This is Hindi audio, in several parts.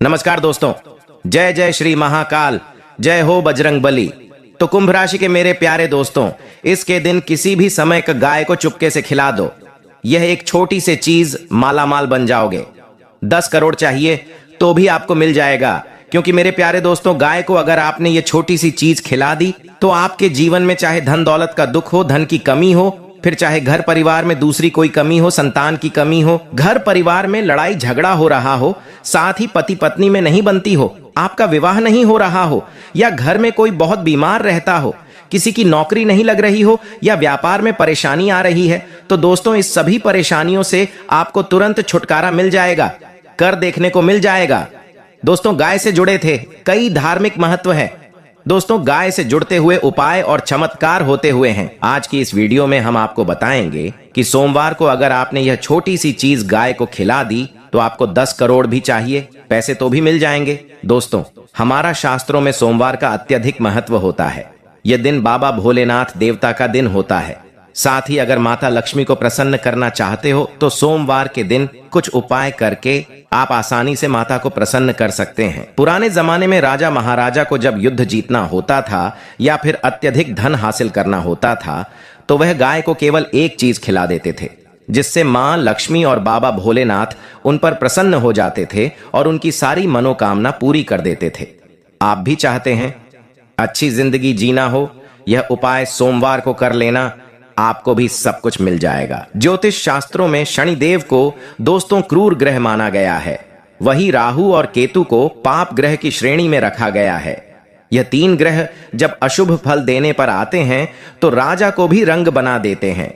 नमस्कार दोस्तों, जय जय श्री महाकाल, जय हो बजरंग बली। तो कुंभ राशि के मेरे प्यारे दोस्तों, इसके दिन किसी भी समय का गाय को चुपके से खिला दो। यह एक छोटी सी चीज मालामाल बन जाओगे। 10 करोड़ चाहिए तो भी आपको मिल जाएगा, क्योंकि मेरे प्यारे दोस्तों, गाय को अगर आपने ये छोटी सी चीज खिला दी तो आपके जीवन में चाहे धन दौलत का दुख हो, धन की कमी हो, फिर चाहे घर परिवार में दूसरी कोई कमी हो, संतान की कमी हो, घर परिवार में लड़ाई झगड़ा हो रहा हो, साथ ही पति पत्नी में नहीं बनती हो, आपका विवाह नहीं हो रहा हो, या घर में कोई बहुत बीमार रहता हो, किसी की नौकरी नहीं लग रही हो, या व्यापार में परेशानी आ रही है, तो दोस्तों इस सभी परेशानियों से आपको तुरंत छुटकारा मिल जाएगा, कर देखने को मिल जाएगा। दोस्तों गाय से जुड़े थे कई धार्मिक महत्व है। दोस्तों गाय से जुड़ते हुए उपाय और चमत्कार होते हुए हैं। आज की इस वीडियो में हम आपको बताएंगे कि सोमवार को अगर आपने यह छोटी सी चीज गाय को खिला दी तो आपको 10 करोड़ भी चाहिए, पैसे तो भी मिल जाएंगे। दोस्तों हमारा शास्त्रों में सोमवार का अत्यधिक महत्व होता है। यह दिन बाबा भोलेनाथ देवता का दिन होता है। साथ ही अगर माता लक्ष्मी को प्रसन्न करना चाहते हो तो सोमवार के दिन कुछ उपाय करके आप आसानी से माता को प्रसन्न कर सकते हैं। पुराने जमाने में राजा महाराजा को जब युद्ध जीतना होता था या फिर अत्यधिक धन हासिल करना होता था तो वह गाय को केवल एक चीज खिला देते थे, जिससे मां लक्ष्मी और बाबा भोलेनाथ उन पर प्रसन्न हो जाते थे और उनकी सारी मनोकामना पूरी कर देते थे। आप भी चाहते हैं अच्छी जिंदगी जीना हो, यह उपाय सोमवार को कर लेना, आपको भी सब कुछ मिल जाएगा। ज्योतिष शास्त्रों में शनिदेव को दोस्तों क्रूर ग्रह माना गया है, वही राहु और केतु को पाप ग्रह की श्रेणी में रखा गया है। यह 3 ग्रह जब अशुभ फल देने पर आते हैं तो राजा को भी रंग बना देते हैं।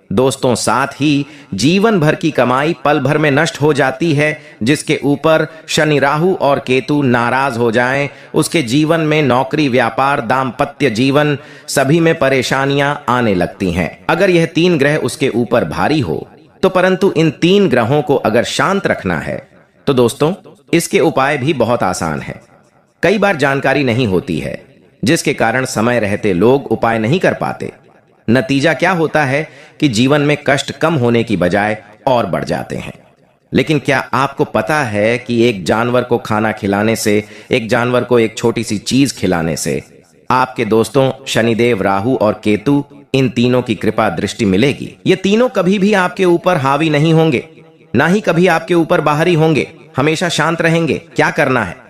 दोस्तों साथ ही जीवन भर की कमाई पल भर में नष्ट हो जाती है। जिसके ऊपर शनि राहु और केतु नाराज हो जाएं, उसके जीवन में नौकरी, व्यापार, दाम्पत्य जीवन सभी में परेशानियां आने लगती हैं। अगर यह 3 ग्रह उसके ऊपर भारी हो तो परंतु इन 3 ग्रहों को अगर शांत रखना है तो दोस्तों इसके उपाय भी बहुत आसान है। कई बार जानकारी नहीं होती है, जिसके कारण समय रहते लोग उपाय नहीं कर पाते। नतीजा क्या होता है कि जीवन में कष्ट कम होने की बजाय और बढ़ जाते हैं। लेकिन क्या आपको पता है कि एक जानवर को खाना खिलाने से, एक जानवर को एक छोटी सी चीज खिलाने से आपके दोस्तों शनिदेव, राहु और केतु, इन तीनों की कृपा दृष्टि मिलेगी। ये तीनों कभी भी आपके ऊपर हावी नहीं होंगे, ना ही कभी आपके ऊपर बाहरी होंगे, हमेशा शांत रहेंगे। क्या करना है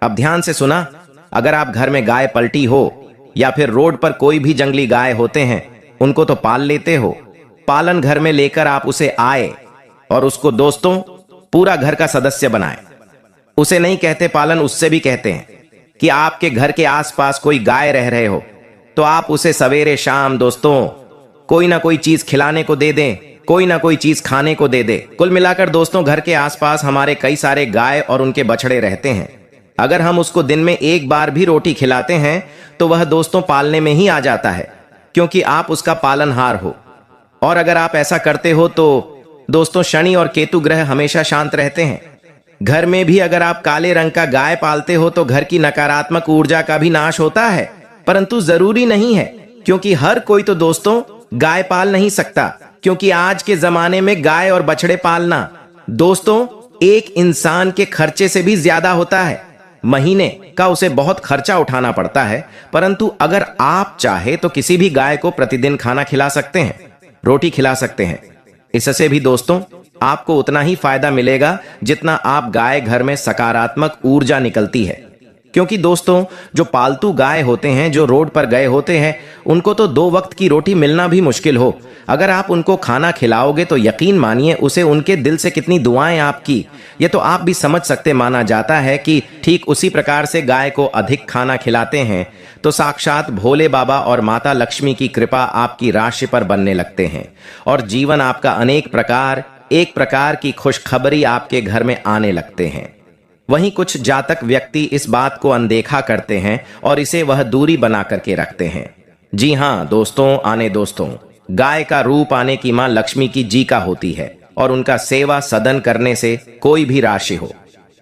अब ध्यान से सुना। अगर आप घर में गाय पलटी हो या फिर रोड पर कोई भी जंगली गाय होते हैं, उनको तो पाल लेते हो, पालन घर में लेकर आप उसे आए और उसको दोस्तों पूरा घर का सदस्य बनाए। उसे नहीं कहते पालन, उससे भी कहते हैं कि आपके घर के आसपास कोई गाय रह रहे हो तो आप उसे सवेरे शाम दोस्तों कोई ना कोई चीज खिलाने को दे दें, कोई ना कोई चीज खाने को दे दे। कुल मिलाकर दोस्तों घर के आसपास हमारे कई सारे गाय और उनके बछड़े रहते हैं। अगर हम उसको दिन में एक बार भी रोटी खिलाते हैं तो वह दोस्तों पालने में ही आ जाता है, क्योंकि आप उसका पालनहार हो। और अगर आप ऐसा करते हो तो दोस्तों शनि और केतु ग्रह हमेशा शांत रहते हैं। घर में भी अगर आप काले रंग का गाय पालते हो तो घर की नकारात्मक ऊर्जा का भी नाश होता है, परंतु जरूरी नहीं है, क्योंकि हर कोई तो दोस्तों गाय पाल नहीं सकता। क्योंकि आज के जमाने में गाय और बछड़े पालना दोस्तों एक इंसान के खर्चे से भी ज्यादा होता है। महीने का उसे बहुत खर्चा उठाना पड़ता है, परंतु अगर आप चाहे तो किसी भी गाय को प्रतिदिन खाना खिला सकते हैं, रोटी खिला सकते हैं। इससे भी दोस्तों आपको उतना ही फायदा मिलेगा जितना आप गाय घर में सकारात्मक ऊर्जा निकलती है। क्योंकि दोस्तों जो पालतू गाय होते हैं, जो रोड पर गए होते हैं, उनको तो 2 वक्त की रोटी मिलना भी मुश्किल हो, अगर आप उनको खाना खिलाओगे तो यकीन मानिए उसे उनके दिल से कितनी दुआएं आपकी, ये तो आप भी समझ सकते। माना जाता है कि ठीक उसी प्रकार से गाय को अधिक खाना खिलाते हैं तो साक्षात भोले बाबा और माता लक्ष्मी की कृपा आपकी राशि पर बनने लगते हैं और जीवन आपका एक प्रकार की खुशखबरी आपके घर में आने लगते हैं। वहीं कुछ जातक व्यक्ति इस बात को अनदेखा करते हैं और इसे वह दूरी बना करके रखते हैं। जी हाँ दोस्तों, गाय का रूप आने की मां लक्ष्मी की जी का होती है और उनका सेवा सदन करने से कोई भी राशि हो,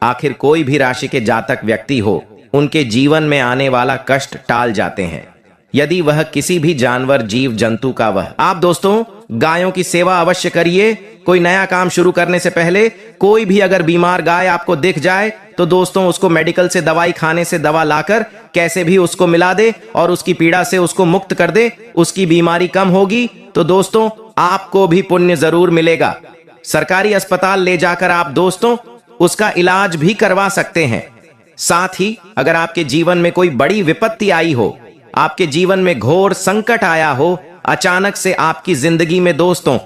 आखिर कोई भी राशि के जातक व्यक्ति हो, उनके जीवन में आने वाला कष्ट टाल जाते हैं। यदि वह किसी भी जानवर, जीव जंतु का वह। आप दोस्तों गायों की सेवा अवश्य करिए। कोई नया काम शुरू करने से पहले कोई भी अगर बीमार गाय आपको दिख जाए तो दोस्तों उसको मेडिकल से दवाई खाने से दवा लाकर कैसे भी उसको मिला दे और उसकी पीड़ा से उसको मुक्त कर दे, उसकी बीमारी कम होगी तो दोस्तों आपको भी पुण्य जरूर मिलेगा। सरकारी अस्पताल ले जाकर आप दोस्तों उसका इलाज भी करवा सकते हैं। साथ ही अगर आपके जीवन में कोई बड़ी विपत्ति आई हो, आपके जीवन में घोर संकट आया हो, अचानक से आपकी जिंदगी में दोस्तों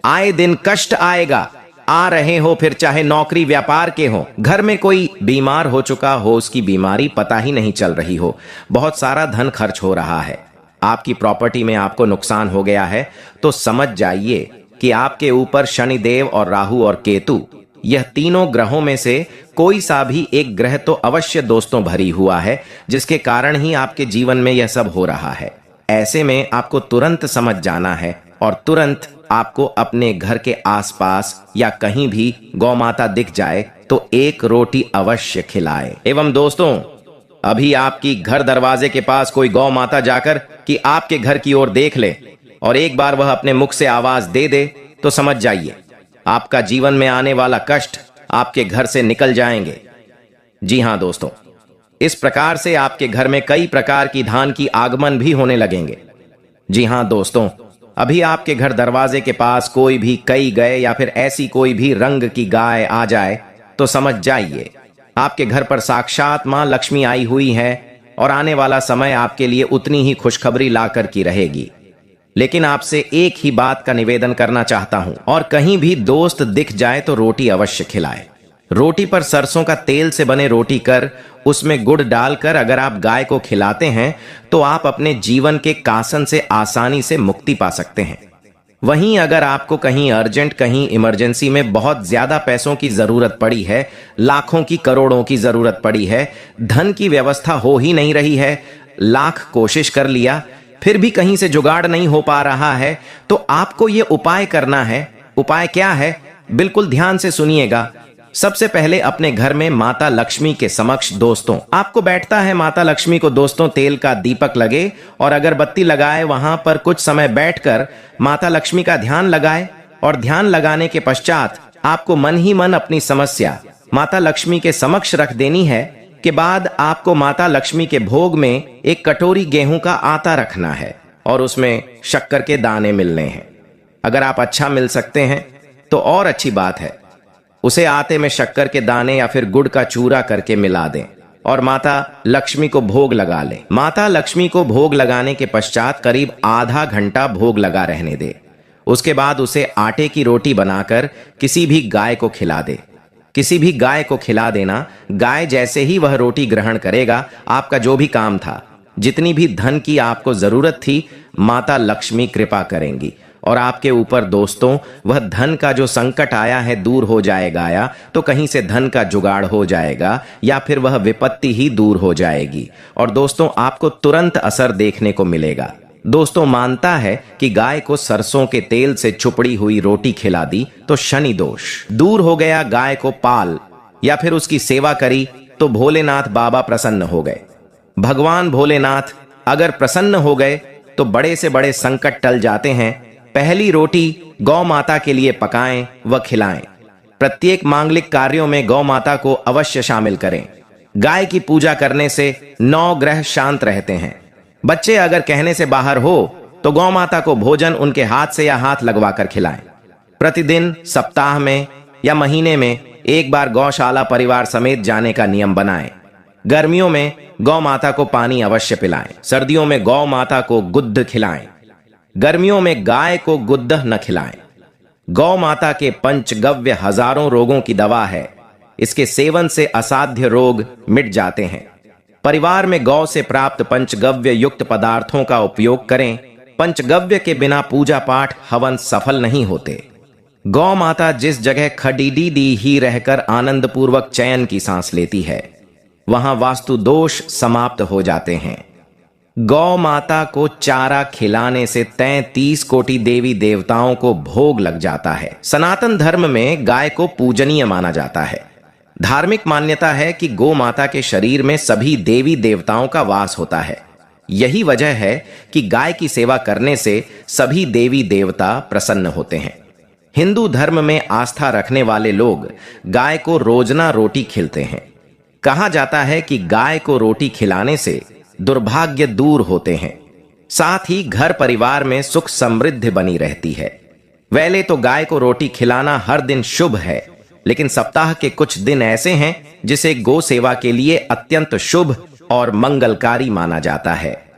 आए दिन कष्ट आएगा, आ रहे हो, फिर चाहे नौकरी व्यापार के हो, घर में कोई बीमार हो चुका हो, उसकी बीमारी पता ही नहीं चल रही हो, बहुत सारा धन खर्च हो रहा है, आपकी प्रॉपर्टी में आपको नुकसान हो गया है, तो समझ जाइए कि आपके ऊपर शनिदेव और राहु और केतु, यह तीनों ग्रहों में से कोई सा भी एक ग्रह तो अवश्य दोस्तों भरी हुआ है, जिसके कारण ही आपके जीवन में यह सब हो रहा है। ऐसे में आपको तुरंत समझ जाना है और तुरंत आपको अपने घर के आसपास या कहीं भी गौ माता दिख जाए तो एक रोटी अवश्य खिलाए। एवं दोस्तों अभी आपकी घर दरवाजे के पास कोई गौ माता जाकर कि आपके घर की ओर देख ले और एक बार वह अपने मुख से आवाज दे दे तो समझ जाइए आपका जीवन में आने वाला कष्ट आपके घर से निकल जाएंगे। जी हां दोस्तों, इस प्रकार से आपके घर में कई प्रकार की धान की आगमन भी होने लगेंगे। जी हां दोस्तों, अभी आपके घर दरवाजे के पास कोई भी कई गए या फिर ऐसी कोई भी रंग की गाय आ जाए तो समझ जाइए आपके घर पर साक्षात मां लक्ष्मी आई हुई है और आने वाला समय आपके लिए उतनी ही खुशखबरी लाकर की रहेगी। लेकिन आपसे एक ही बात का निवेदन करना चाहता हूं, और कहीं भी दोस्त दिख जाए तो रोटी अवश्य खिलाए। रोटी पर सरसों का तेल से बने रोटी कर उसमें गुड़ डालकर अगर आप गाय को खिलाते हैं तो आप अपने जीवन के कासन से आसानी से मुक्ति पा सकते हैं। वहीं अगर आपको कहीं अर्जेंट, कहीं इमरजेंसी में बहुत ज्यादा पैसों की जरूरत पड़ी है, लाखों की करोड़ों की जरूरत पड़ी है, धन की व्यवस्था हो ही नहीं रही है, लाख कोशिश कर लिया फिर भी कहीं से जुगाड़ नहीं हो पा रहा है, तो आपको यह उपाय करना है। उपाय क्या है, बिल्कुल ध्यान से सुनिएगा। सबसे पहले अपने घर में माता लक्ष्मी के समक्ष दोस्तों आपको बैठता है माता लक्ष्मी को दोस्तों तेल का दीपक लगे और अगरबत्ती लगाए, वहां पर कुछ समय बैठकर माता लक्ष्मी का ध्यान लगाए और ध्यान लगाने के पश्चात आपको मन ही मन अपनी समस्या माता लक्ष्मी के समक्ष रख देनी है। के बाद आपको माता लक्ष्मी के भोग में एक कटोरी गेहूं का आटा रखना है और उसमें शक्कर के दाने मिलने हैं। अगर आप अच्छा मिल सकते हैं तो और अच्छी बात है। उसे आटे में शक्कर के दाने या फिर गुड़ का चूरा करके मिला दें और माता लक्ष्मी को भोग लगा लें। माता लक्ष्मी को भोग लगाने के पश्चात करीब आधा घंटा भोग लगा रहने दे। उसके बाद उसे आटे की रोटी बनाकर किसी भी गाय को खिला दे। किसी भी गाय को खिला देना, गाय जैसे ही वह रोटी ग्रहण करेगा, आपका जो भी काम था, जितनी भी धन की आपको जरूरत थी, माता लक्ष्मी कृपा करेंगी और आपके ऊपर दोस्तों वह धन का जो संकट आया है दूर हो जाएगा, या तो कहीं से धन का जुगाड़ हो जाएगा या फिर वह विपत्ति ही दूर हो जाएगी और दोस्तों आपको तुरंत असर देखने को मिलेगा। दोस्तों मानता है कि गाय को सरसों के तेल से चुपड़ी हुई रोटी खिला दी तो शनि दोष दूर हो गया। गाय को पाल या फिर उसकी सेवा करी तो भोलेनाथ बाबा प्रसन्न हो गए। भगवान भोलेनाथ अगर प्रसन्न हो गए तो बड़े से बड़े संकट टल जाते हैं। पहली रोटी गौ माता के लिए पकाएं व खिलाएं। प्रत्येक मांगलिक कार्यों में गौ माता को अवश्य शामिल करें। गाय की पूजा करने से 9 ग्रह शांत रहते हैं। बच्चे अगर कहने से बाहर हो तो गौ माता को भोजन उनके हाथ से या हाथ लगवाकर खिलाएं। प्रतिदिन, सप्ताह में या महीने में एक बार गौशाला परिवार समेत जाने का नियम बनाएं। गर्मियों में गौ माता को पानी अवश्य पिलाएं। सर्दियों में गौ माता को गुद्ध खिलाएं। गर्मियों में गाय को गुद्ध न खिलाएं। गौ माता के पंचगव्य हजारों रोगों की दवा है। इसके सेवन से असाध्य रोग मिट जाते हैं। परिवार में गौ से प्राप्त पंचगव्य युक्त पदार्थों का उपयोग करें। पंचगव्य के बिना पूजा पाठ हवन सफल नहीं होते। गौ माता जिस जगह खडीडी दी ही रहकर आनंद पूर्वक चयन की सांस लेती है, वहां वास्तु दोष समाप्त हो जाते हैं। गौ माता को चारा खिलाने से 33 कोटि देवी देवताओं को भोग लग जाता है। सनातन धर्म में गाय को पूजनीय माना जाता है। धार्मिक मान्यता है कि गौ माता के शरीर में सभी देवी देवताओं का वास होता है। यही वजह है कि गाय की सेवा करने से सभी देवी देवता प्रसन्न होते हैं। हिंदू धर्म में आस्था रखने वाले लोग गाय को रोजना रोटी खिलाते हैं। कहा जाता है कि गाय को रोटी खिलाने से दुर्भाग्य दूर होते हैं, साथ ही घर परिवार में सुख समृद्धि बनी रहती है। वैसे तो गाय को रोटी खिलाना हर दिन शुभ है, लेकिन सप्ताह के कुछ दिन ऐसे हैं जिसे गौ सेवा के लिए अत्यंत शुभ और मंगलकारी माना जाता है।